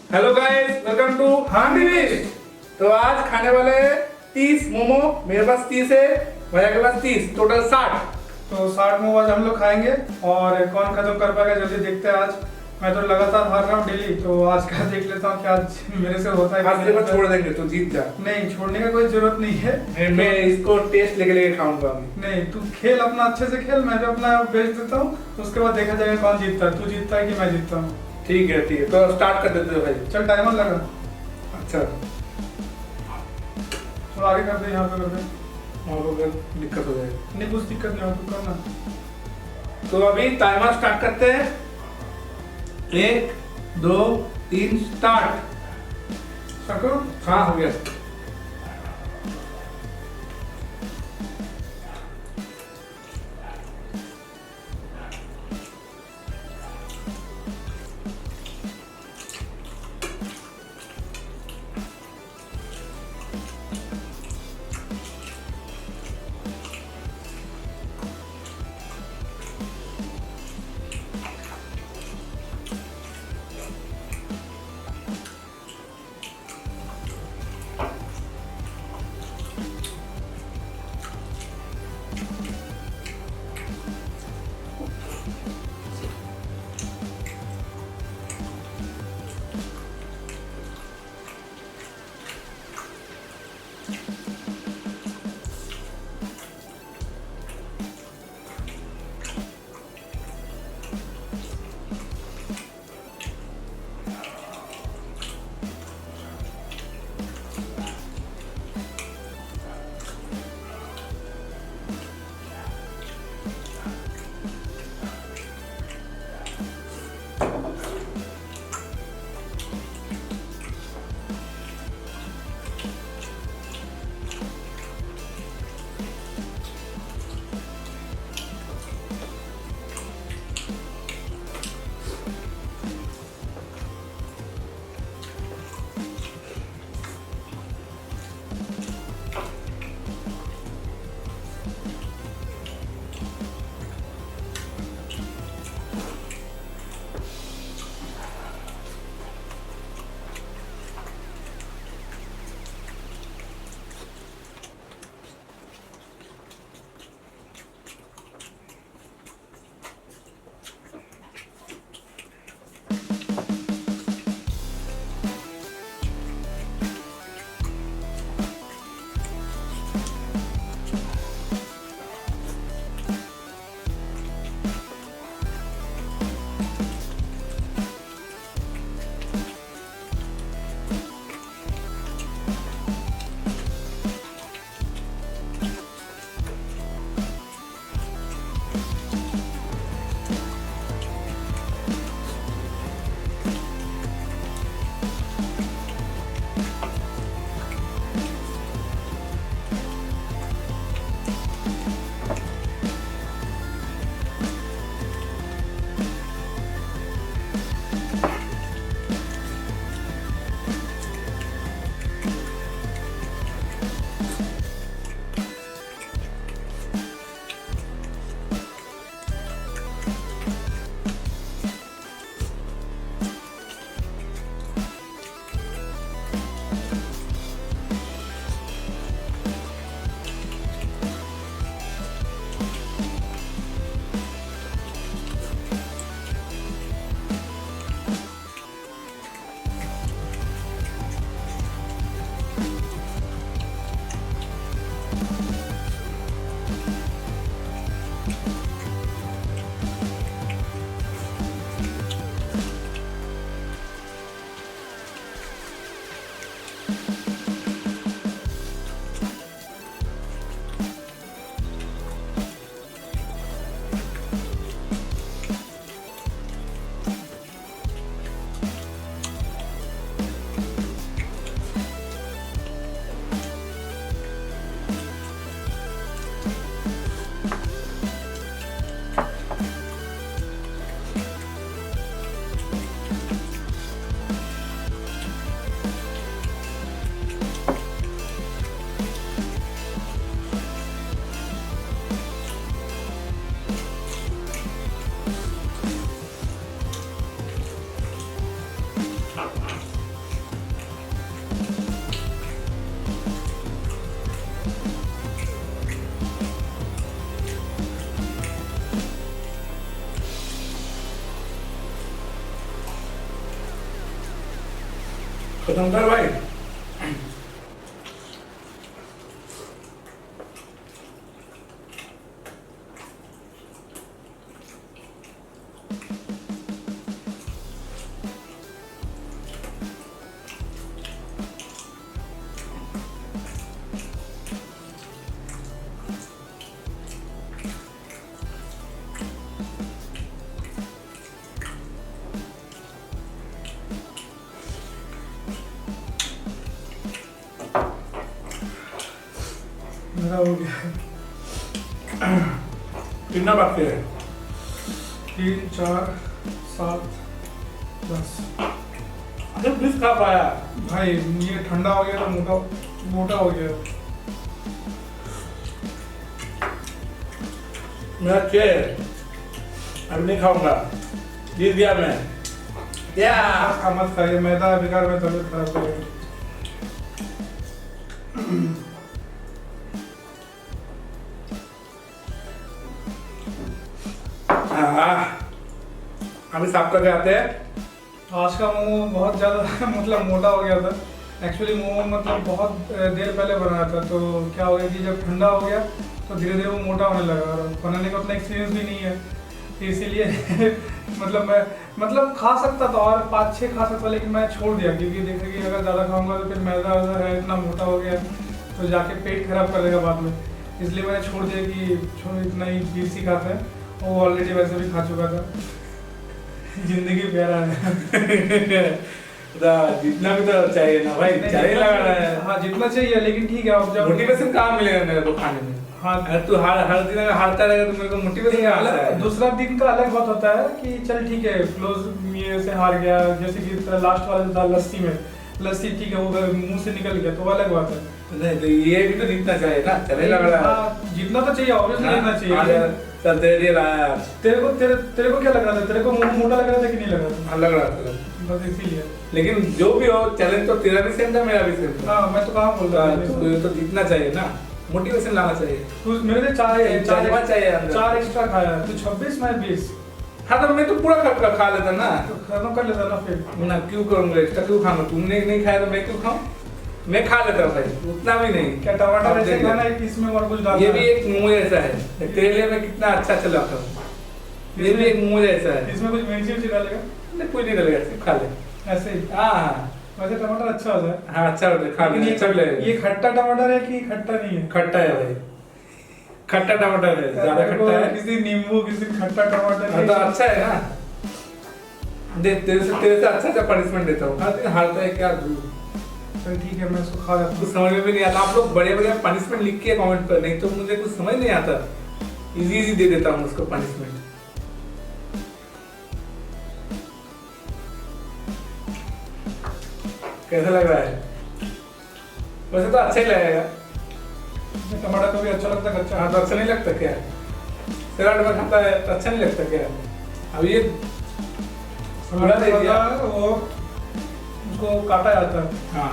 Hello guys, welcome to हांडी dish. तो आज खाने वाले 30 मोमो। मेरे पास 30 है, भैया के पास 30, टोटल 60। तो 60 मोमो आज हम लोग खाएंगे और कौन खत्म कर पाएगा जल्दी देखते हैं। आज मैं तो लगातार हार रहा हूँ डेली, तो आज का देख लेता हूँ कि आज मेरे से होता है कि आज तेरे नहीं को होता है। छोड़ देंगे, तू जीत जा। नहीं, छोड़ने का कोई जरूरत नहीं है। मैं इसको टेस्ट लेके खाऊंगा। नहीं, तू खेल अपना अच्छे से खेल, मैं भी अपना बेच देता हूँ। उसके बाद देखा जाएगा कौन जीतता है, तू जीतता है कि मैं जीतता हूँ। ठीक है, तो स्टार्ट कर देते हो भाई। चल टाइमर लगा। अच्छा, चलो आगे कर दे, यहाँ पे कर दे। वहाँ पर अगर दिक्कत हो जाए नहीं, कुछ दिक्कत नहीं हो, तू करना। तो अभी टाइमर स्टार्ट करते हैं। 1 2 3 स्टार्ट। सकूं? हाँ, हो गया। खत्म कर भाई। मेरा हो गया कितना बाकी है? 3 4 7 10। अरे प्लीज खा पाया भाई ये ठंडा हो गया तो मोटा मोटा हो गया। मेरा चेयर अब नहीं खाऊंगा, जीत गया मैं। क्या मत खाइए, मैदा बेकार में तबीयत खराब करेगा। अभी साफ करके आते हैं। आज का मोमो बहुत ज़्यादा मतलब मोटा हो गया था। एक्चुअली मोमो मतलब बहुत देर पहले बनाया था, तो क्या हो गया कि जब ठंडा हो गया तो धीरे धीरे वो मोटा होने लगा और बनाने का उतना एक्सपीरियंस भी नहीं है, तो इसीलिए मतलब खा सकता था और 5-6 खा सकता, लेकिन मैं छोड़ दिया क्योंकि देखा कि अगर ज़्यादा खाऊंगा तो फिर मैदा वैदा है, इतना मोटा हो गया तो जाके पेट खराब कर देगा बाद में। इसलिए मैंने छोड़ दिया कि छोड़, इतना ही 20 ही खाते हैं। वो ऑलरेडी वैसे भी खा चुका था। जिंदगी प्यारा है। जितना भी तो चाहिए ना भाई, चाहिए लगा रहा है। हाँ जितना चाहिए, लेकिन ठीक है अब जब मोटिवेशन कहाँ मिलेगा मेरे को खाने में? हाँ अगर तू हर दिन अगर हारता रहेगा तो मेरे को मोटिवेशन कहाँ आता है? दूसरा दिन का अलग बात होता है कि चल ठीक है क्लोज ये से हार गया, जैसे कि लास्ट वाला जो था लस्सी में, लस्सी ठीक है वो मुंह से निकल गया तो वो अलग बात है। नहीं तो ये भी तो जीतना चाहिए ना, चले लग रहा है। हाँ, जीतना तो चाहिए, ऑब्वियसली जीतना चाहिए। चल तेरे लाया तेरे को क्या लग रहा था? तेरे को मुंह मोटा लग रहा था कि नहीं लग रहा था? लग रहा था, बस इसीलिए। लेकिन जो भी हो चैलेंज तो तेरा भी सेम था, मेरा भी सेम था। हाँ मैं तो कहाँ बोल रहा था, तो जीतना चाहिए ना, मोटिवेशन लाना चाहिए। तू मेरे लिए जज्बा चाहिए अंदर। 4 एक्स्ट्रा खाया, तू 26 मैं 20। हाँ तो मैं तो पूरा खा लेता ना। तो खत्म कर लेता ना फिर। ना क्यों करूंगा, एक्स्ट्रा क्यों खाऊंगा? तुमने नहीं खाया तो मैं क्यों खाऊं? मैं खा लेता हूँ भाई, उतना भी नहीं। क्या टमाटर ऐसे खाना है कि इसमें और कुछ डालना ये है? भी एक मोमो जैसा है, तेरे लिए मैं कितना अच्छा चलाता हूँ। ये भी एक मोमो जैसा है। इसमें कुछ मिर्ची उर्ची डालेगा? नहीं कुछ नहीं डलेगा, सिर्फ खा ले। ऐसे ही? हाँ वैसे टमाटर अच्छा होता है। हाँ अच्छा होता है, खा ले, अच्छा भी लगेगा। ये खट्टा टमाटर है कि खट्टा नहीं है? खट्टा है भाई, खट्टा टमाटर है, ज्यादा खट्टा है। किसी नींबू किसी खट्टा टमाटर हाँ, तो अच्छा है ना। देख तेरे से अच्छा पनिशमेंट देता हूँ। हाँ तो हारता है क्या धूप। चल ठीक है मैं इसको खा जाता कुछ हूँ। समझ में भी नहीं आता। आप लोग बड़े बड़े पनिशमेंट लिख के कमेंट पर, नहीं तो मुझे कुछ समझ नहीं आता। इजी दे देता हूँ उसको पनिशमेंट। कैसा लग रहा है? वैसे तो अच्छा ही लगेगा। टमाटर को भी अच्छा लगता है कच्चा। हाँ तो अच्छा नहीं लगता क्या? सलाद में खाता है तो अच्छा नहीं लगता क्या? अब ये पूरा दे दिया, वो उसको काटा जाता है। हाँ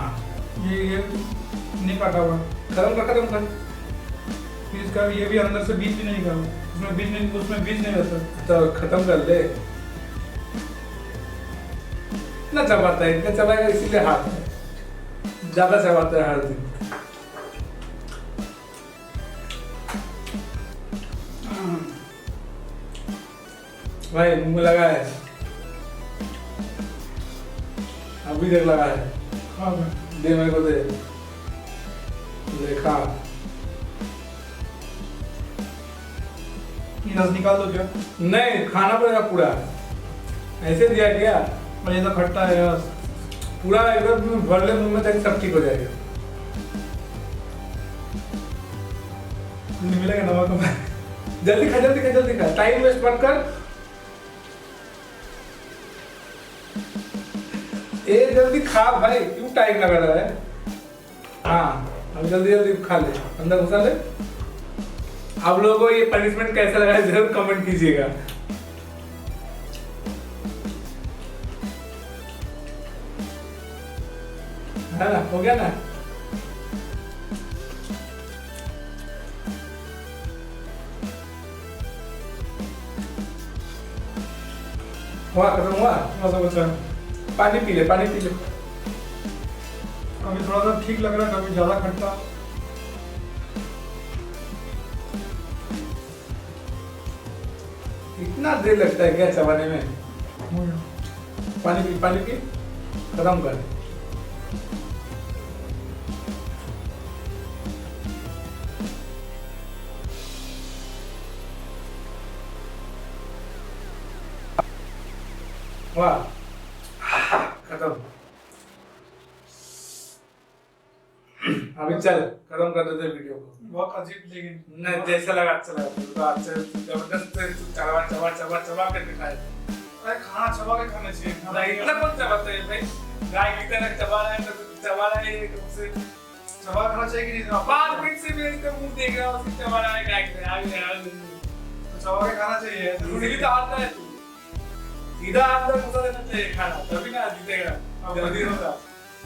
ये नहीं काटा हुआ। खत्म कर। फिर इसका ये भी अंदर से बीज भी नहीं निकाला, उसमें बीज नहीं रहता। तो खत्म कर ले। इतना चबाता है, इतना चबाएगा इसीलिए हाथ है ज्यादा चबाता है हर दिन। भाई मुंह लगा है, अभी तक लगा है। हाँ दे मेरे को, दे देखा। ये रस निकाल दो क्या? नहीं खाना पड़ेगा पूरा, ऐसे दिया क्या? और ये तो खट्टा है यार। पूरा एकदम भर ले मुंह में, तक सब ठीक हो जाएगा। नहीं मिलेगा नमक में। जल्दी खा, टाइम वेस्ट मत कर। ए जल्दी खा भाई, क्यों टाइम लगा रहा है? हाँ अब जल्दी खा ले, अंदर घुसा ले। आप लोगों को ये पनिशमेंट कैसा लगा है जरूर कमेंट कीजिएगा। है ना, हो गया ना? खत्म हुआ। बस बचा। पानी पी ले। कभी थोड़ा सा ठीक लग रहा है, कभी ज़्यादा खट्टा। इतना देर लगता है क्या चबाने में? हो गया। पानी पी खत्म कर। वाह खत्म। अभी चल खत्म कर देते वीडियो को। बहुत अजीब लेकिन नहीं जैसा लगा अच्छा लगा तो अच्छा जबरदस्त चबा के दिखाए। अरे खाना चबा के खाना चाहिए। भाई इतना कौन चबाता है भाई? गाय की तरह चबा रहा है तो चबा रहा है एकदम से। चबा खाना चाहिए कि नहीं? 5 मिनट से मेरे को मुंह देख रहा हूँ उसी चबा रहा है गाय की तरह। तो चबा के खाना चाहिए। इसीलिए तो आता है तू। सीधा अंदर घुसा देना चाहिए खाना, तभी ना जीतेगा जल्दी होगा।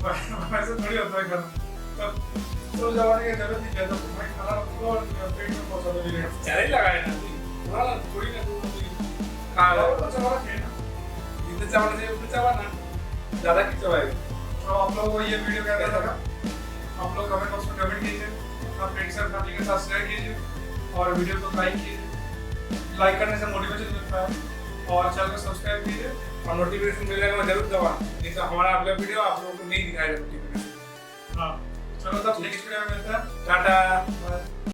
वैसे थोड़ी होता है खाना। तो जमाने की जरूरत नहीं है, तो भाई खाना पूरा पेट में पहुंचा दो direct। चले लगाए ना पूरा थोड़ी ना तू खा लो। तो चबा के ना। जितने चबाना चाहिए उतने चबाना, ज्यादा क्यों चबाएगा? तो आप लोगों को ये वीडियो कैसा लगा? आप लोग कमेंट बॉक्स में कमेंट कीजिए, आप फ्रेंड्स और फैमिली के साथ शेयर कीजिए और वीडियो को लाइक कीजिए। लाइक करने से मोटिवेशन मिलता है और चैनल को सब्सक्राइब कीजिए और नोटिफिकेशन मिलेगा जरूर दबा, नहीं तो हमारा अगला वीडियो आप लोगों को नहीं दिखाएगा नोटिफिकेशन। हाँ चलो तब नेक्स्ट वीडियो में मिलते हैं। टाटा। बाय।